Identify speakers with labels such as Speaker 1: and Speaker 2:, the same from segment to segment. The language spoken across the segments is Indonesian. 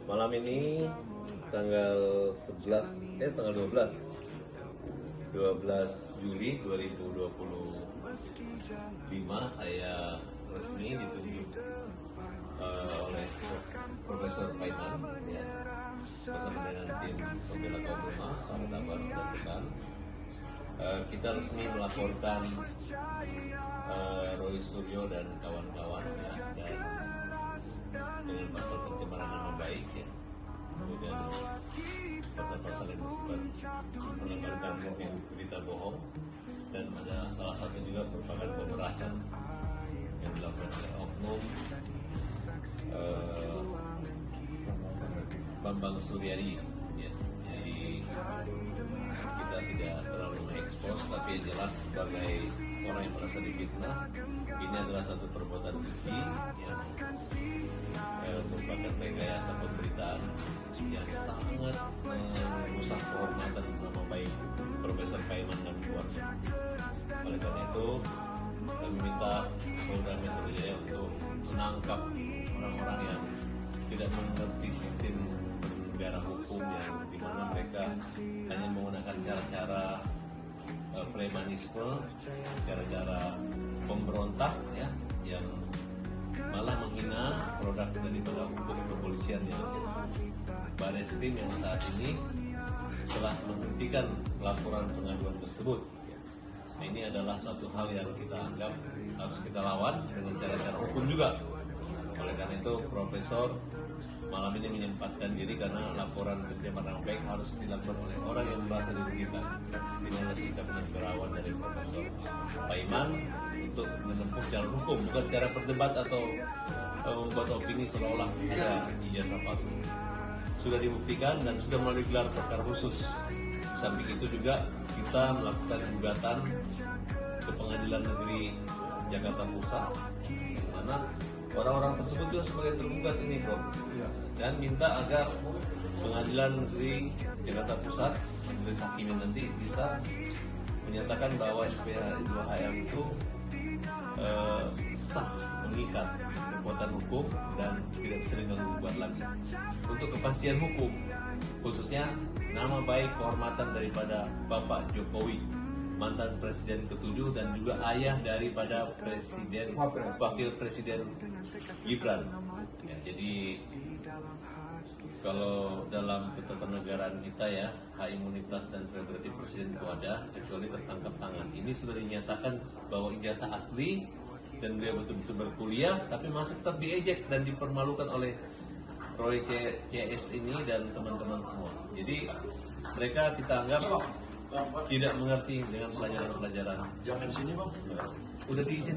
Speaker 1: Malam ini tanggal 12 Juli 2025 saya resmi ditunjuk oleh Profesor Paiman ya, bersama dengan tim pembela kaum rumah, para tabas dan rekan. Kita resmi melaporkan Roy Suryo dan kawan-kawan ya, dan dengan pasal pencemaran nama baik ya, kemudian pasal-pasal yang bersifat menebarkan berita bohong, dan ada salah satu juga merupakan pemerasan yang dilakukan oleh oknum Bambang Suryadi ya. Jadi kita tidak terlalu mengekspos, tapi yang jelas sebagai orang yang merasa difitnah, ini adalah satu perbuatan keji yang merupakan rekayasa pemberitaan yang sangat merusak kehormatan nama baik Profesor Paiman dan keluarga. Oleh karena itu, kami minta Polda Metro Jaya untuk menangkap orang-orang yang tidak mengerti sistem negara hukum, yang dimana mereka hanya menggunakan cara-cara premanisme, cara-cara pemberontak ya, yang malah menghina produk daripada hukum kepolisian yang Bareskrim yang saat ini telah menghentikan laporan pengaduan tersebut. Nah, ini adalah satu hal yang kita anggap harus kita lawan dengan cara-cara hukum juga. Oleh karena itu, Profesor malam ini menyempatkan diri karena laporan pencemaran nama baik harus dilakukan oleh orang yang merasa dirugikan. Inilah sikap negarawan dari Profesor Paiman untuk menempuh jalur hukum, bukan cara berdebat atau membuat opini seolah-olah ada ijazah palsu. Sudah dibuktikan dan sudah melalui gelar perkara khusus. Di samping itu juga kita melakukan gugatan ke Pengadilan Negeri Jakarta Pusat, yang mana orang-orang tersebut juga sebagai tergugat ini, Bro, dan minta agar Pengadilan Negeri Jakarta Pusat, majelis hakimnya nanti bisa menyatakan bahwa SPH 2HM itu sah, mengikat kekuatan hukum dan tidak bisa diganggu-gugat lagi. Untuk kepastian hukum, khususnya nama baik kehormatan daripada Bapak Jokowi, mantan Presiden ke-7 dan juga ayah daripada Wakil Presiden Gibran. Ya, jadi kalau dalam ketatanegaraan kita ya, hak imunitas dan prerogatif presiden itu ada, kecuali tertangkap tangan. Ini sudah dinyatakan bahwa ijazah asli dan dia betul-betul berkuliah, tapi masih tetap diejek dan dipermalukan oleh Roy CS ini dan teman-teman semua. Jadi mereka kita anggap tidak mengerti dengan pelajaran-pelajaran.
Speaker 2: Jangan sini, Bang.
Speaker 1: Udah diizin.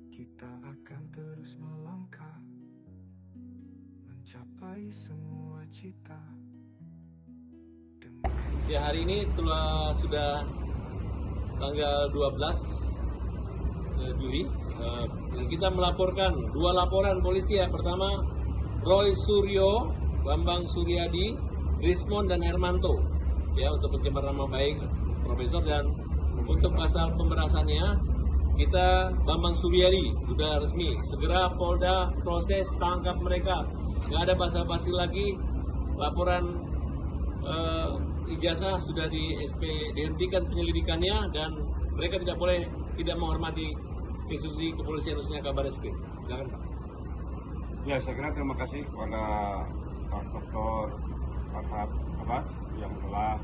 Speaker 3: Kita akan terus melangkah mencapai semua cita.
Speaker 1: Ya, hari ini sudah tanggal 12 Juli. Kita melaporkan 2 laporan polisi ya. Pertama, Roy Suryo, Bambang Suryadi, Rismond dan Hermanto ya, untuk pencemaran nama baik Profesor, dan untuk pasal pemberasannya kita Bambang Suryadi sudah resmi. Segera Polda proses, tangkap mereka. Nggak ada basa-basi lagi. Laporan ijazah sudah dihentikan penyelidikannya, dan mereka tidak boleh tidak menghormati institusi kepolisian, khususnya Kabar Eskrim. Silakan, Pak.
Speaker 2: Ya, saya kira terima kasih kepada Pak Dr. Farhad Abbas yang telah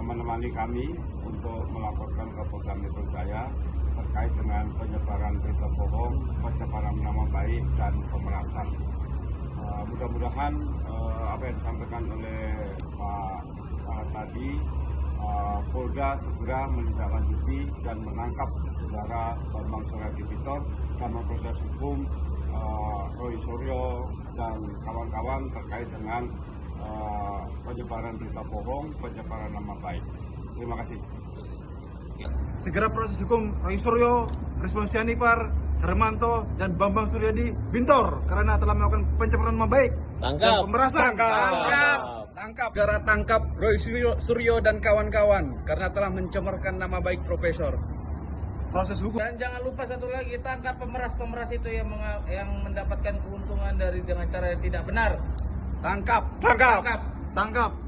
Speaker 2: menemani kami untuk melaporkan ke Polda Metro Jaya terkait dengan penyebaran berita bohong, pencemaran nama baik dan pemerasan. Mudah-mudahan apa yang disampaikan oleh Pak tadi, Polda segera menindaklanjuti dan menangkap saudara Bambang Suryadi dan memproses hukum Roy Suryo dan kawan-kawan terkait dengan penyebaran berita bohong, penyebaran nama baik. Terima kasih.
Speaker 4: Segera proses hukum Roy Suryo, Rismond Sianipar, Hermanto dan Bambang Suryadi Bintor karena telah melakukan pencemaran nama baik
Speaker 1: Tangkap.
Speaker 4: dan pemerasan.
Speaker 5: Tangkap. Segera tangkap Roy Suryo dan kawan-kawan karena telah mencemarkan nama baik Profesor.
Speaker 4: proses hukum.
Speaker 5: Dan jangan lupa satu lagi, tangkap pemeras-pemeras itu yang mendapatkan keuntungan dengan cara yang tidak benar. Tangkap.
Speaker 4: Tangkap.